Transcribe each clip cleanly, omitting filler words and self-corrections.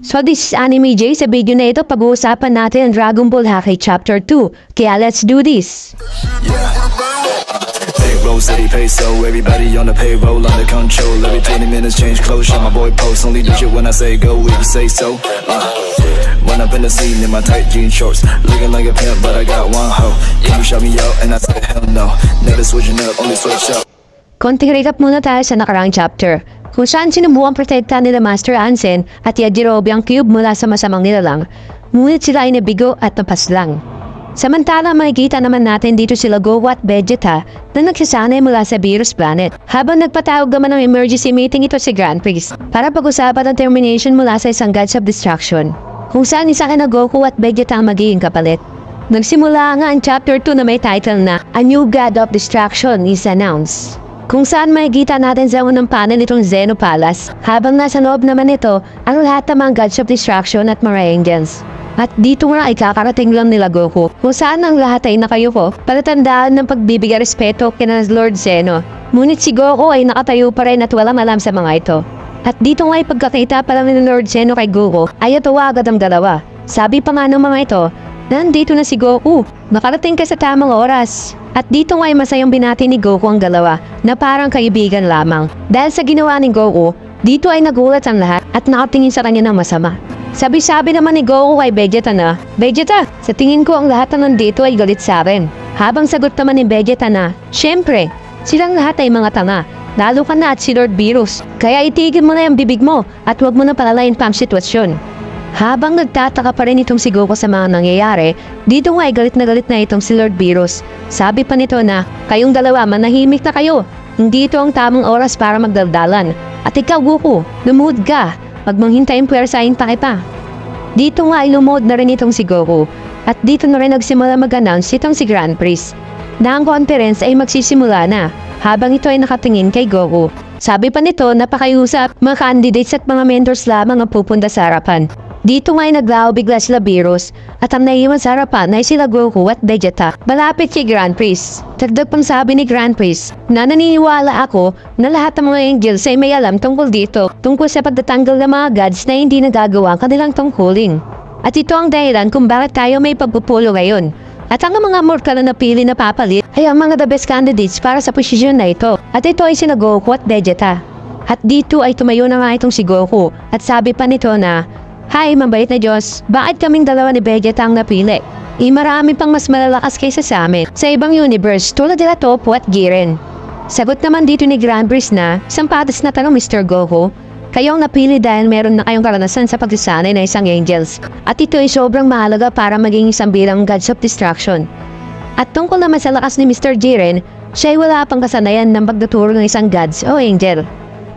So this is Anime J. Sa video na ito, pag-uusapan natin ang Dragon Ball Haki Chapter 2. Kaya let's do this! Payroll, steady peso, everybody on the payroll, under control. Every 20 minutes change clothes, shot my boy post. Only do shit when I say go, we can say so. Run up in the scene in my tight jean shorts, looking like a pimp, but I got one hoe. Can you shout me out? And I said hell no, never switching up, only switch up. Konting recap muna tayo sa nakaraang chapter, kung saan sinubukan protektahan nila Master Ansem at Yajirobe ang cube mula sa masamang nilalang, ngunit sila ay nabigo at napaslang. Samantala makikita naman natin dito sila Goku at Vegeta na nagsasanay mula sa Virus Planet, habang nagpatawag naman ng emergency meeting ito si Grand Priest para pag-usapan ang termination mula sa isang Gods of Destruction, kung saan isa na Goku at Vegeta ang magiging kapalit. Nagsimula nga ang chapter 2 na may title na A New God of Destruction is Announced, kung saan makikita natin sa unang panel itong Zeno Palace, habang nasa loob naman ito ang lahat ng mga Gods of Destruction at mga Angels. At dito nga ay kakarating lang nila Goku, kung saan ang lahat ay nakayuko, palatandaan ng pagbibigay respeto kina Lord Zeno. Ngunit si Goku ay nakatayo pa rin at walang alam sa mga ito. At dito nga ay pagkakita pa lang ni Lord Zeno kay Goku, ay natuwa agad ang dalawa. Sabi pa nga ng mga ito, nandito na si Goku, nakarating ka sa tamang oras. At dito nga ay masayang binati ni Goku ang dalawa na parang kaibigan lamang. Dahil sa ginawa ni Goku, dito ay nagulat ang lahat at nakatingin sa kanya ng masama. Sabi-sabi naman ni Goku kay Vegeta na, Vegeta, sa tingin ko ang lahat na nandito ay galit sa akin. Habang sagot naman ni Vegeta na, syempre, silang lahat ay mga tanga, lalo ka na at si Lord Virus. Kaya itigil mo na yung bibig mo at huwag mo na palalayin pa ang sitwasyon. Habang nagtataka pa rin itong si Goku sa mga nangyayari, dito nga ay galit na itong si Lord Virus. Sabi pa nito na, kayong dalawa manahimik na kayo. Hindi ito ang tamang oras para magdaldalan. At ikaw Goku, lumuhod ka. Pag manghintayin puwersahin pa kita. Dito nga ay lumuhod na rin itong si Goku. At dito na rin nagsimula mag-announce itong si Grand Priest na ang conference ay magsisimula na, habang ito ay nakatingin kay Goku. Sabi pa nito na pakiusap, mga candidates at mga mentors lamang ang pupunta sa harapan. Dito nga ay naglaho bigla sila Virus at ang naiwan sa harapan ay sila Goku at Vegeta malapit kay Grand Priest. Dagdag pang sabi ni Grand Priest na naniniwala ako na lahat ng mga angels ay may alam tungkol dito, tungkol sa pagtatanggal ng mga gods na hindi nagagawa ang kanilang tungkulin. At ito ang dahilan kung bakit tayo may pagpupulo ngayon. At ang mga mortal na napili na papalit ay ang mga the best candidates para sa posisyon na ito. At ito ay sina Goku at Vegeta. At dito ay tumayo na nga itong si Goku at sabi pa nito na, Hi, mabait na Diyos, bakit kaming dalawa ni Vegeta ang napili? Marami pang mas malalakas kaysa sa amin sa ibang universe tulad nila Toppo at Jiren. Sagot naman dito ni Grand Priest na, isang patas na tanong Mr. Goku, kayo ang napili dahil meron na kayong karanasan sa pagsasanay na isang angels. At ito ay sobrang mahalaga para maging isang bilang Gods of Destruction. At tungkol naman sa lakas ni Mr. Jiren, siya ay wala pang kasanayan ng pagtuturo ng isang Gods o Angel.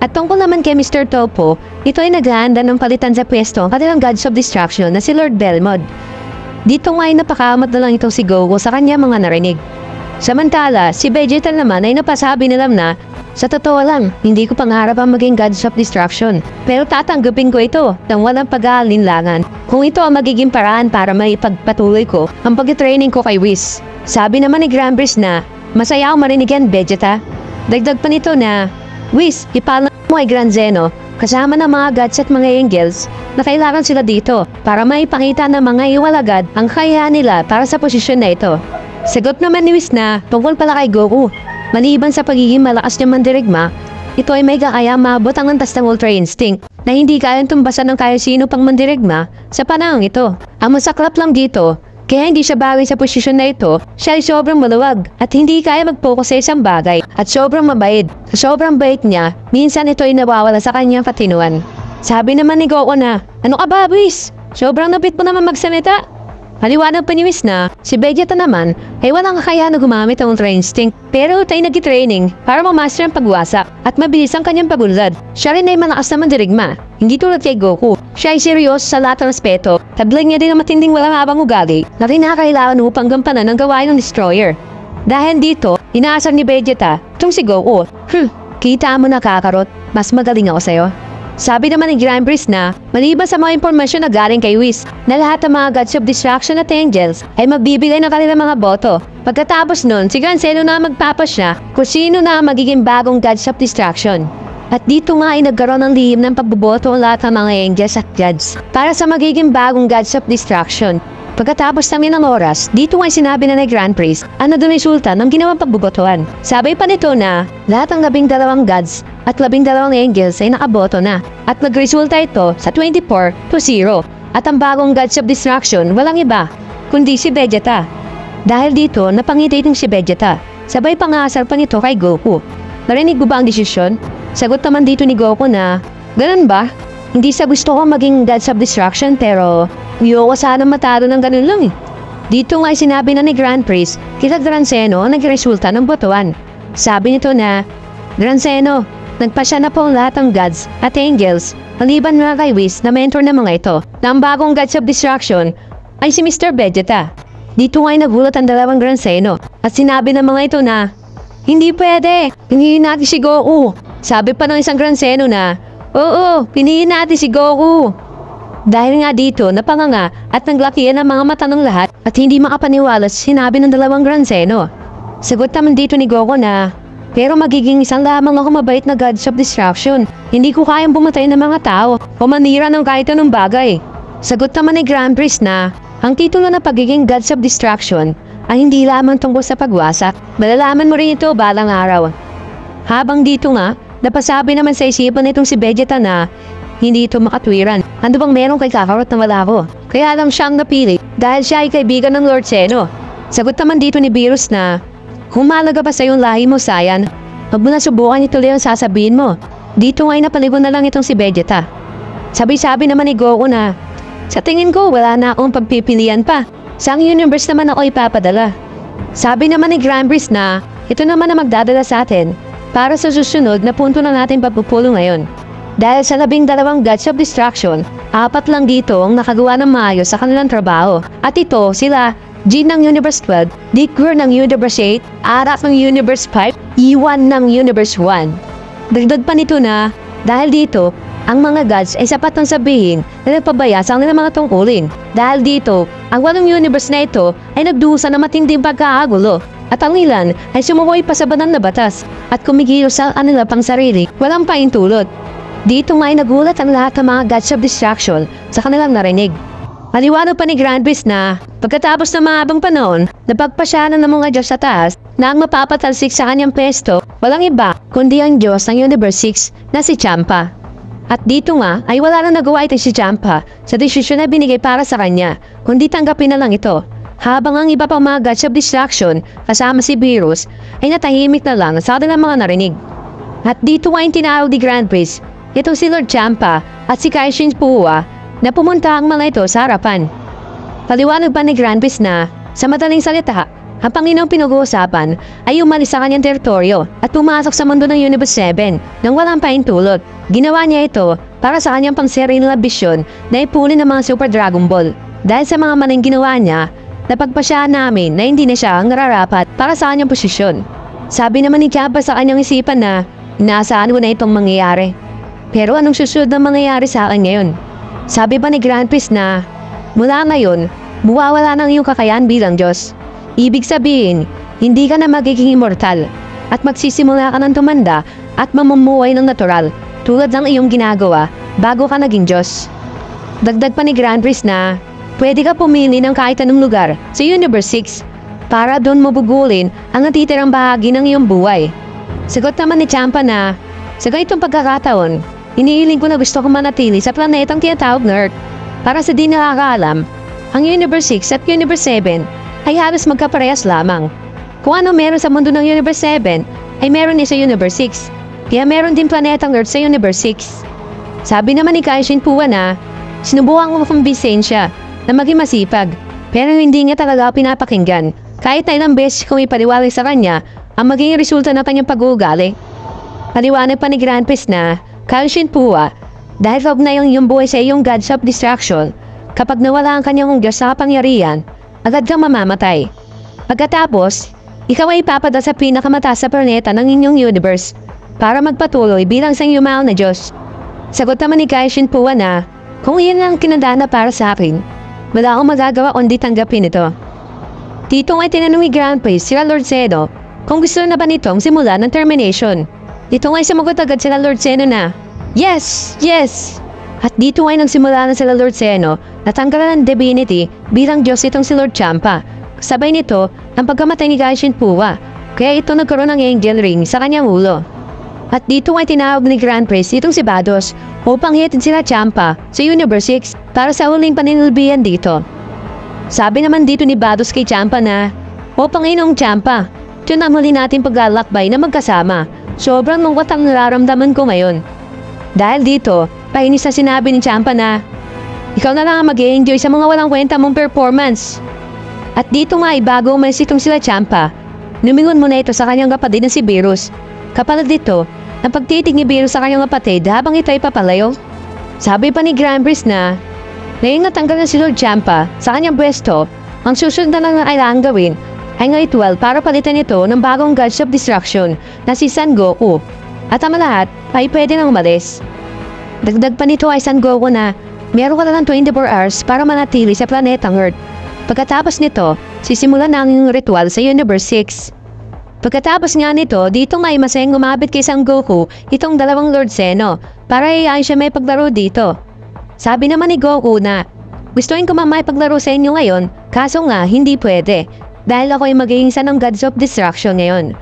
At tungkol naman kay Mr. Toppo, ito ay naghahanda ng palitan sa pwesto ang kanilang Gods of Destruction na si Lord Belmod. Dito nga ay napakamot na lang itong si Goku sa kanya mga narinig. Samantala, si Vegeta naman ay napasabi nilam na, sa totoo lang, hindi ko pangarap ang maging Gods of Destruction, pero tatanggapin ko ito ng walang pag-aalinlangan kung ito ang magiging paraan para maipagpatuloy ko ang pag-training ko kay Whis. Sabi naman ni Grand Priest na, masaya akong marinig yan Vegeta. Dagdag pa nito na, Whis, ipalang mo ay Grand Zeno, kasama ng mga gods at mga angels na kailangan sila dito para maipakita ng mga iwalagad ang kaya nila para sa posisyon na ito. Sagot naman ni Whis na tungkol pala kay Goku. Maliban sa pagiging malakas niya mandirigma, ito ay may kakaya maabot ang antas ng Ultra Instinct na hindi kayang tumbasan ng kaya sino pang mandirigma sa panahon ito. Ang masaklap lang dito, kaya hindi siya bagay sa posisyon na ito, siya ay sobrang maluwag at hindi kaya mag-focus sa isang bagay at sobrang mabait. Sa sobrang bait niya, minsan ito ay nawawala sa kanyang katinuan. Sabi naman ni Goku na, ano ka ba, Whis? Sobrang napit mo naman magsalita. Maliwanag pa ni Whis na, si Vegeta naman ay walang kakaya na gumamit ang Ultra Instinct pero ito ay nag-training para mamaster ang pagwasak at mabilis ang kanyang pagulad. Siya rin ay malakas na mandirigma, hindi tulad kay Goku. Siya ay seryoso sa lahat ng respeto, taglay niya din ang matinding walang habang ugali na kinakailangan upang gampanan ang gawain ng Destroyer. Dahil dito, inaasar ni Vegeta, itong si Goku, kita mo na Kakarot, mas magaling ako sa'yo. Sabi naman ni Grand Priest na, maliban sa mga impormasyon na galing kay Whis, na lahat ng mga Gods of Destruction at Angels ay magbibigay ng kanilang mga boto. Pagkatapos nun, si Grand Zeno na magpapasya kung sino na ang magiging bagong Gods of Destruction. At dito nga ay nagkaroon ng lihim ng pagboboto ang lahat ng mga angels at gods para sa magiging bagong gods of destruction. Pagkatapos namin ng oras, dito ay sinabi na ni Grand Priest ang doon resulta ng ginawang pagbobotohan. Sabi pa nito na lahat ng 12 gods at 12 angels ay nakaboto na at nagresulta ito sa 24-0. At ang bagong gods of destruction walang iba kundi si Vegeta. Dahil dito napangiti itong si Vegeta. Sabay pangasar pa nito kay Goku. Narinig mo ba ang desisyon? Sagot naman dito ni Goku na, ganun ba? Hindi sa gusto ko maging gods of destruction pero ayoko sana matalo ng ganun lang eh. Dito nga ay sinabi na ni Grand Priest kita Gran Zeno ang nagresulta ng botohan. Sabi nito na, Gran Zeno, nagpasya na po ang lahat ng gods at angels maliban mga kay Whis na mentor ng mga ito na ang bagong gods of destruction ay si Mr. Vegeta. Dito nga ay nagulat ang dalawang Gran Zeno at sinabi ng mga ito na, hindi pwede, pinihin natin si Goku. Sabi pa ng isang Gran Zeno na, oo, pinihin natin si Goku. Dahil nga dito, napanganga at naglakihan ang mga mata ng lahat at hindi makapaniwala sa sinabi ng dalawang Gran Zeno. Sagot naman dito ni Goku na, pero magiging isang lamang ako mabait na gods of destruction. Hindi ko kayang bumatay ng mga tao o manira ng kahit anong bagay. Sagot naman ni Grand Priest na, ang titulo na pagiging gods of destruction ay hindi lamang tungkol sa pagwasak. Malalaman mo rin ito balang araw. Habang dito nga, napasabi naman sa isipan nitong si Vegeta na hindi ito makatwiran. Ano bang meron kay Kakarot na wala ko? Kaya lang siyang napili dahil siya ay kaibigan ng Lord Zeno. Sagot naman dito ni Beerus na, humalaga pa sa iyong lahi mo, Saiyan. Huwag mo na subukan ituloy ang sasabihin mo. Dito nga ay napaligon na lang itong si Vegeta. Sabi-sabi naman ni Goku na, sa tingin ko wala na akong pagpipilian pa. Saang universe naman ako ipapadala. Sabi naman ni Grand Priest na, ito naman na magdadala sa atin para sa susunod na punto na natin pagpupulong ngayon. Dahil sa 12 gods of destruction, 4 lang dito ang nakagawa ng maayos sa kanilang trabaho. At ito sila, Jin ng Universe 12, Dikgur ng Universe 8, Arak ng Universe 5, Iwan ng Universe 1. Dagdag pa nito na, dahil dito, ang mga gods ay sapat ng sabihin na nagpabaya sa kanilang mga tungkulin. Dahil dito, ang 8 universe na ito ay nagdusa ng matinding pagkakagulo. At ang ilan ay sumukoy pa sa banal na batas at kumikilos sa kanila pang sarili, walang paintulot. Dito nga ay nagulat ang lahat ng mga gods of destruction sa kanilang narinig. Maliwanag pa ni Grand Priest na pagkatapos ng mahabang panahon, napagpasyanan ng mga Diyos sa taas na ang mapapatalsik sa kanyang pesto, walang iba kundi ang Diyos ng Universe 6 na si Champa. At dito nga ay wala na nagawa ito si Champa sa desisyon na binigay para sa kanya, kundi tanggapin na lang ito. Habang ang iba pang mga gods of destruction kasama si Beerus ay natahimik na lang sa kanilang mga narinig. At dito nga yung tinawag ni Grand Priest, itong si Lord Champa at si Kaishin Puwa na pumunta ang mga ito sa harapan. Paliwanag pa ni Grand Priest na sa madaling salita, ang Panginoong pinag-uusapan ay umalis sa kanyang teritoryo at pumasok sa mundo ng Universe 7 nang walang paintulot. Ginawa niya ito para sa kanyang pangsarili na bisyon na ipulin ng mga Super Dragon Ball. Dahil sa mga maling ginawa niya, napagpasyahan namin na hindi na siya ang nararapat para sa kanyang posisyon. Sabi naman ni Champa sa kanyang isipan na inaasahan ko na itong mangyayari. Pero anong susunod na mangyayari sa akin ngayon? Sabi pa ni Grand Priest na mula ngayon, mawawala ng iyong kakayahan bilang Diyos. Ibig sabihin, hindi ka na magiging immortal at magsisimula ka ng tumanda at mamumuhay ng natural tulad ng iyong ginagawa bago ka naging Diyos. Dagdag pa ni Grand Priest na pwede ka pumili ng kahit anong lugar sa Universe 6 para doon mabugulin ang natitirang bahagi ng iyong buhay. Sagot naman ni Champa na sa ganitong pagkakataon, inihiling ko na gusto kong manatili sa planetang tinatawag na Earth. Para sa di nakakaalam, ang Universe 6 at Universe 7 ay halos magkaparehas lamang. Kung ano meron sa mundo ng Universe 7, ay meron din sa Universe 6. Kaya meron din planetang Earth sa Universe 6. Sabi naman ni Kaishin Puwa na, sinubukan ko kumbinsin siya na maging masipag, pero hindi niya talaga pinapakinggan. Kahit na ilang beses kong ipaliwanag sa kanya ang magiging resulta ng kanyang pag-uugali. Paliwanag pa ni Grand Priest na, Kaishin Puwa, dahil kaugnay ang iyong buhay sa iyong gods of destruction, kapag nawala ang kanyang Diyos sa kapangyarihan, agad kang mamamatay. Pagkatapos, ikaw ay ipapadala sa pinakamataas sa planeta ng inyong universe para magpatuloy bilang isang yumaon na Diyos. Sagot naman ni Kaishin Puwa na, kung iyan ang kinandana para sa akin, wala akong magagawa kundi tanggapin ito. Dito ay tinanong ni Grand Priest sila Lord Zeno kung gusto na ba nitong simula ng termination. Dito nga'y sumagot agad sila Lord Zeno na, "Yes! Yes!" At dito nga'y nagsimula na sila Lord Zeno na tanggalan ng divinity bilang Diyos itong si Lord Champa. Sabay nito ang pagkamatay ni Gaishin Puwa, kaya ito nagkaroon ng angel ring sa kanyang ulo. At dito nga'y tinawag ni Grand Priest itong si Bados upang hiyatin sila Champa sa Universe 6 para sa huling paninilbihan dito. Sabi naman dito ni Bados kay Champa na, "O Panginoong Champa, ito na muli natin paglalakbay na magkasama. Sobrang lungkot ang nararamdaman ko ngayon." Dahil dito, painis na sinabi ni Champa na, "Ikaw na lang ang mag-i-enjoy sa mga walang kwenta mong performance." At dito nga ay bago umalis itong sila Champa, lumingon muna ito sa kanyang kapatid na si Beerus. Kapalit dito, ang pagtitig ni Beerus sa kanyang kapatid habang ito ay papalayo. Sabi pa ni Grand Priest na, ngayong natanggal na si Lord Champa sa kanyang pwesto, ang susunod na lang na kailangan gawin ay ng ritual para palitan ito ng bagong Gods of Destruction na si Son Goku. At ang lahat ay pwede nang umalis. Dagdag pa nito ay Son Goku na meron ka lang 24 hours para manatili sa planetang Earth. Pagkatapos nito, sisimulan na ang ritual sa Universe 6. Pagkatapos nga nito, dito nga ay masayang umabit kay Son Goku itong dalawang Lord Zeno para iayaan siya may paglaro dito. Sabi naman ni Goku na, "Gustuin ko may paglaro sa inyo ngayon, kaso nga hindi pwede dahil ako ay magiging isa ng Gods of Destruction ngayon.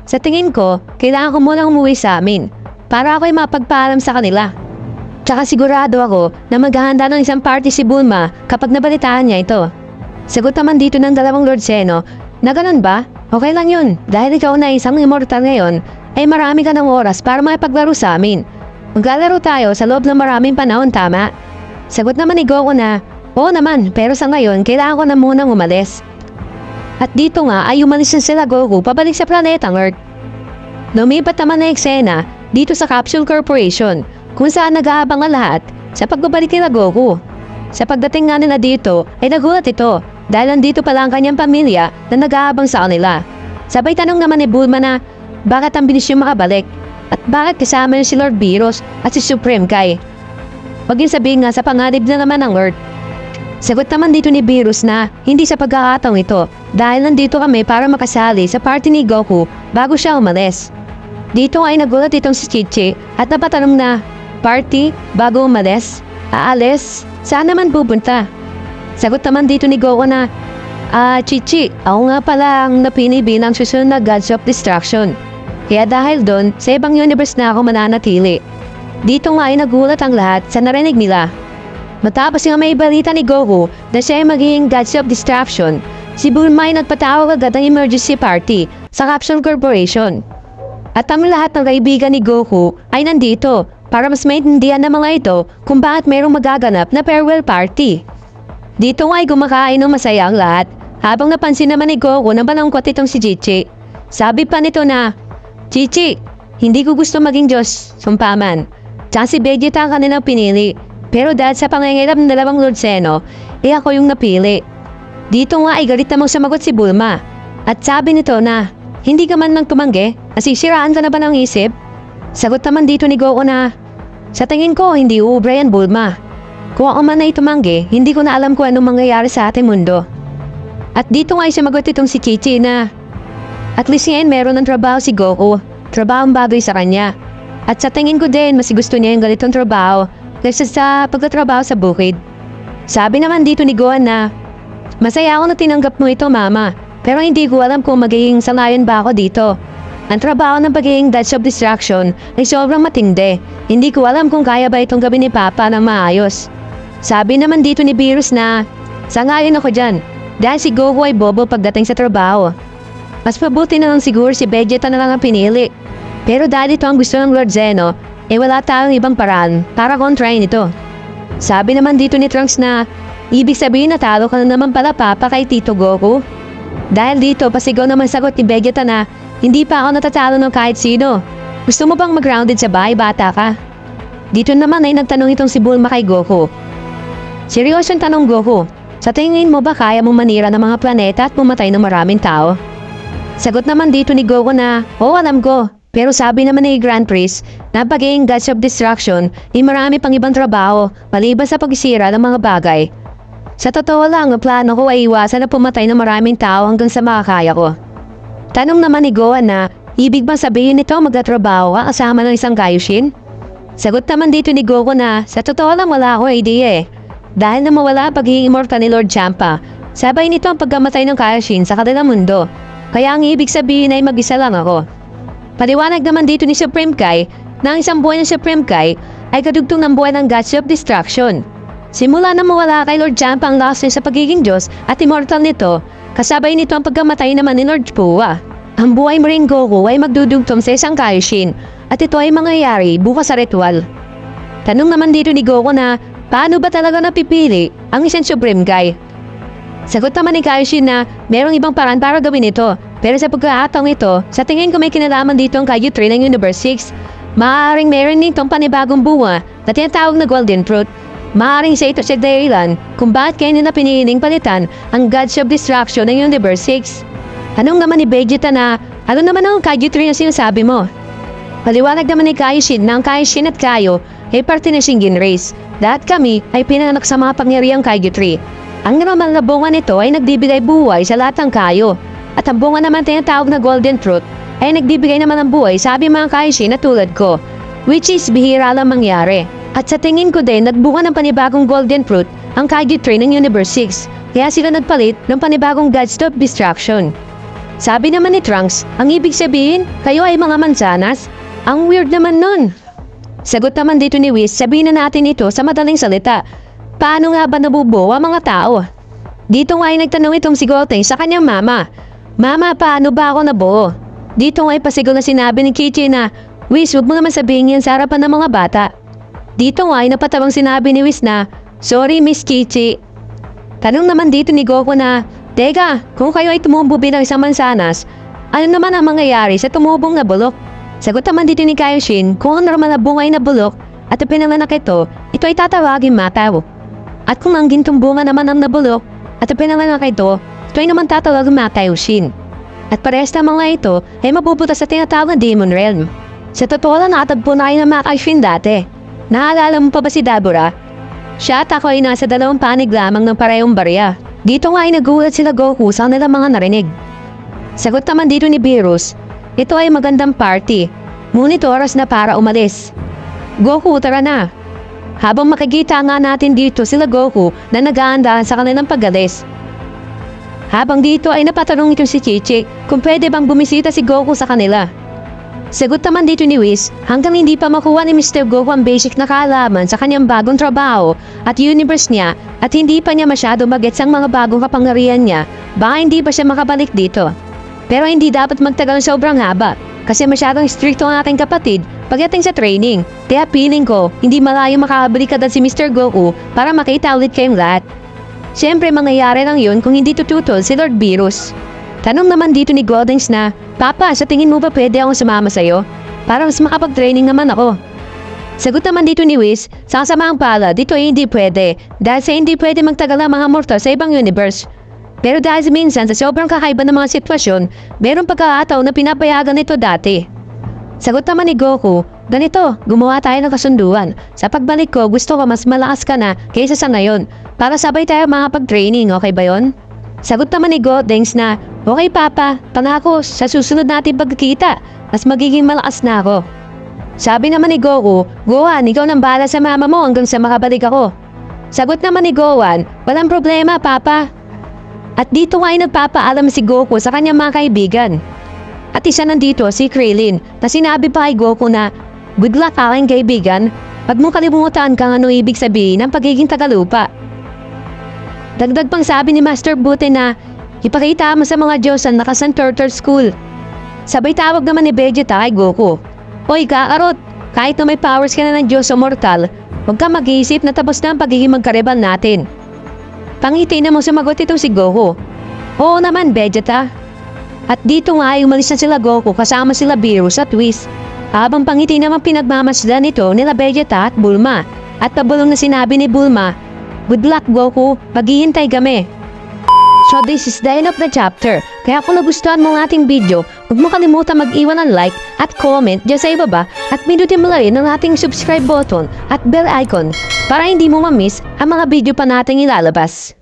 Sa tingin ko, kailangan ko munang umuwi sa amin para ako ay mapagpaalam sa kanila. Tsaka sigurado ako na maghahanda ng isang party si Bulma kapag nabalitaan niya ito." Sagot naman dito ng dalawang Lord Zeno na ganun ba? Okay lang yun, dahil ikaw na isang immortal ngayon, ay marami ka ng oras para makipaglaro sa amin. Maglalaro tayo sa loob ng maraming panahon, tama? Sagot naman ni Goku na, "Oo naman, pero sa ngayon, kailangan ko na munang umalis." At dito nga ay umalis na sila Goku pabalik sa planetang Earth. Lumipat naman na eksena dito sa Capsule Corporation, kung saan nag-aabang ang lahat sa pagbabalik nila Goku. Sa pagdating nga nila dito, ay nagulat ito dahil nandito pala ang kanyang pamilya na nag-aabang sa kanila. Sabay tanong naman ni Bulma na bakit ang bilis yung makabalik at bakit kasama niyo si Lord Beerus at si Supreme Kai. Wag yung sabihin nga sa panganib na naman ng Earth. Sagot naman dito ni Beerus na hindi sa pagkakataong ito dahil nandito kami para makasali sa party ni Goku bago siya umalis. Dito ay nagulat itong si Chichi at napatanong na, "Party? Bago umalis? Aalis? Saan naman pupunta?" Sagot naman dito ni Goku na, Chichi, ako nga pala ang napili bilang susunod na Gods of Destruction. Kaya dahil doon, sa ibang universe na ako mananatili." Dito nga ay nagulat ang lahat sa narinig nila. Matapos nga may balita ni Goku na siya ay magiging Gods of Destruction, si Bulma ay nagpatawag agad ng emergency party sa Capsule Corporation. At ang lahat ng kaibigan ni Goku ay nandito para mas maintindihan ng mga ito kung bakit mayroong magaganap na farewell party. Dito nga ay gumakain ng masaya ang lahat habang napansin naman ni Goku na malungkot itong si Chichi. Sabi pa nito na, "Chichi, hindi ko gusto maging Diyos, sumpaman. Tsaka si Vegeta ang kanilang pinili. Pero dahil sa pangangailangan ng dalawang Lord Zeno, ako yung napili." Dito nga ay galit namang sumagot si Bulma. At sabi nito na, "Hindi ka man lang tumanggi? Nasisiraan ka na ba ng isip?" Sagot naman dito ni Goku na, "Sa tingin ko, hindi uubra yan, Bulma. Kung ako man ay tumanggi, hindi ko na alam kung anong mangyayari sa ating mundo." At dito nga ay sumagot itong si Chichi na, "At least ngayon meron ng trabaho si Goku. Trabahong bagay sa kanya. At sa tingin ko din, mas gusto niya yung ganitong trabaho kaysa sa pagtatrabaho sa bukid." Sabi naman dito ni Gohan na, "Masaya ako na tinanggap mo ito, Mama. Pero hindi ko alam kung magiging sanayan ba ako dito. Ang trabaho ng pagiging Gods of Destruction ay sobrang matindi. Hindi ko alam kung kaya ba itong gawin ni Papa ng maayos." Sabi naman dito ni Beerus na, "Sangayon ako dyan, dahil si Goku ay bobo pagdating sa trabaho. Mas mabuti na lang siguro si Vegeta na lang ang pinili. Pero dahil ito ang gusto ng Lord Zeno, wala tayong ibang paraan para kontrahin ito." Sabi naman dito ni Trunks na, "Ibig sabihin natalo ka na naman pala Papa kay Tito Goku?" Dahil dito pasigaw naman sagot ni Vegeta na, "Hindi pa ako natatalo ng kahit sino. Gusto mo bang mag-grounded sa bahay, bata ka?" Dito naman ay nagtanong itong si Bulma kay Goku. Seryosong tanong Goku, "Sa tingin mo ba kaya mong manira ng mga planeta at pumatay ng maraming tao?" Sagot naman dito ni Goku na, "Oo, alam ko. Pero sabi naman ni Grand Priest na pagiging Gods of Destruction ay marami pang ibang trabaho maliban sa pagsisira ng mga bagay. Sa totoo lang, ang plano ko ay iwasan na pumatay ng maraming tao hanggang sa makakaya ko." Tanong naman ni Gohan na, Ibig bang sabihin nito magtatrabaho ka kasama ng isang Kaioshin? Sagot naman dito ni Goku na sa totoo lang wala akong idea Dahil na mawala pagiging immortal ni Lord Champa, sabay nito ang pagkamatay ng Kaioshin sa kanilang mundo. Kaya ang ibig sabihin ay mag-isa lang ako. Paliwanag naman dito ni Supreme Kai na ang isang buhay ng Supreme Kai ay kadugtong ng buhay ng Gods of Destruction. Simula na mawala kay Lord Champa ang lakas niya sa pagiging Diyos at immortal nito, kasabay nito ang pagkamatay naman ni Lord Pua. Ang buhay mo rin Goku ay magdudugtong sa isang Kaioshin at ito ay mangyayari bukas sa ritual. Tanong naman dito ni Goku na paano ba talaga napipili ang isang Supreme Kai? Sagot naman ni Kaioshin na merong ibang paraan para gawin ito, pero sa pagkakataong ito, sa tingin ko may kinalaman dito ang Kaiju 3 ng Universe 6. Maaaring meron nitong panibagong bunga na tinatawag na Golden Fruit. Maaaring sa ito sa dahilan kung bakit kayo nila piniling palitan ang Gods of Destruction ng Universe 6. Tanong naman ni Vegeta na ano naman ang Kaiju 3 na sinasabi mo? Paliwanag naman ni Kaioshin na ang Kaioshin at Kaio ay parte ng Shingen race. Lahat kami ay pinanganak sa mga pangyariang Kaiju 3. Ang normal na bunga nito ay nagbibigay buhay sa lahat ng Kaio. At ang bunga naman tinatawag na Golden Fruit ay nagbibigay naman ng buhay sa mga Kaioshin na tulad ko. Which is bihira lang mangyari. At sa tingin ko din nagbunga ng panibagong Golden Fruit ang Kaiju 3 ng Universe 6. Kaya sila nagpalit ng panibagong Gods of Destruction. Sabi naman ni Trunks, ang ibig sabihin, kayo ay mga mansanas? Ang weird naman nun. Sagot naman dito ni Whis, sabihin na natin ito sa madaling salita. Paano nga ba nabubuo ang mga tao? Dito nga ay nagtanong itong si Goten sa kanyang mama. Mama, paano ba ako nabuo? Dito nga ay pasigol na sinabi ni Kichi na, Whis, huwag mo naman sabihin yan sa harapan ng mga bata. Dito nga ay napatawang sinabi ni Whis na, sorry Miss Kichi. Tanong naman dito ni Goku na, teka, kung kayo ay tumubo bilang isang mansanas, ano naman ang mangyayari sa tumubong na bulok? Sagot naman dito ni Kaioshin, kung ang normal na bungay na bulok at pinanganak ito ay tatawagin mataw. At kung ang gintong bunga naman ang nabulok at pinanganak ito ay naman tatawagin Mataoshin. At parehas na mga ito ay mapupunta sa tinatawag na Demon Realm. Sa totoo lang nakatagpo na kayo ng Mataoshin dati. Naalala mo pa ba si Dabura? Siya at ako ay nasa dalawang panig lamang ng parehong barya. Dito nga ay nagulat sila Goku sa kanilang mga narinig. Sagot naman dito ni Beerus, ito ay magandang party. Ngunit oras na para umalis. Goku, tara na. Habang makikita nga natin dito sila Goku na nag-aanda sa kanilang pag-alis. Habang dito ay napatanong ito si Chichi kung pwede bang bumisita si Goku sa kanila. Sagot naman dito ni Whis, hanggang hindi pa makuha ni Mr. Goku ang basic na kaalaman sa kanyang bagong trabaho at universe niya at hindi pa niya masyado magets ang mga bagong kapangyarihan niya, baka hindi pa siya makabalik dito. Pero hindi dapat magtagal ng sobrang haba kasi masyadong stricto ang ating kapatid pagdating sa training. Kaya feeling ko, hindi malayo makakabalik agad si Mr. Goku para makita ulit kayong lahat. Siyempre mangyayari lang yun kung hindi tututol si Lord Beerus. Tanong naman dito ni Goldings na, Papa, sa tingin mo ba pwede akong sumama sa'yo? Para mas makapag-training naman ako. Sagot naman dito ni Whis, sa kasamang pala, dito ay hindi pwede. Dahil sa hindi pwede magtagal ang mga mortal sa ibang universe. Pero dahil minsan sa sobrang kakaiba ng mga sitwasyon, merong pagkakataon na pinapayagan nito dati. Sagot naman ni Goku, ganito, gumawa tayo ng kasunduan. Sa pagbalik ko, gusto ko mas malakas ka na kaysa sa ngayon. Para sabay tayo makapag-training, okay ba yon? Sagot naman ni Goldings na, okay Papa, pangako sa susunod natin pagkikita, mas magiging malakas na ako. Sabi naman ni Goku, Gohan, ikaw nang bahala sa mama mo hanggang sa makabalik ako. Sagot naman ni Gohan, walang problema Papa. At dito nga ay nagpapaalam si Goku sa kanyang mga kaibigan. At isa nandito si Krillin na sinabi pa kay Goku na, good luck aking kaibigan, wag mong kalimutan kung ano ibig sabihin ng pagiging tagalupa. Dagdag pang sabi ni Master Bute na, ipakita mo sa mga Diyos ang lakas ng Turtle School. Sabay tawag naman ni Vegeta kay Goku. Hoy Kakarot, kahit na may powers ka na ng Diyos o mortal, huwag ka mag-iisip na tapos na ang pagiging magkaribal natin. Pangiti na mo sumagot ito si Goku. Oo naman Vegeta. At dito nga ay umalis na sila Goku kasama sila Beerus at Whis. Habang pangiti naman pinagmamasdan nito nila Vegeta at Bulma. At pabulong na sinabi ni Bulma, good luck Goku, maghihintay kami. So this is the end of the chapter. Kaya kung nagustuhan mo ang ating video, huwag mo kalimutan mag-iwan ng like at comment dyan sa ibaba at pindutin mo rin ang ating subscribe button at bell icon para hindi mo ma-miss ang mga video pa nating ilalabas.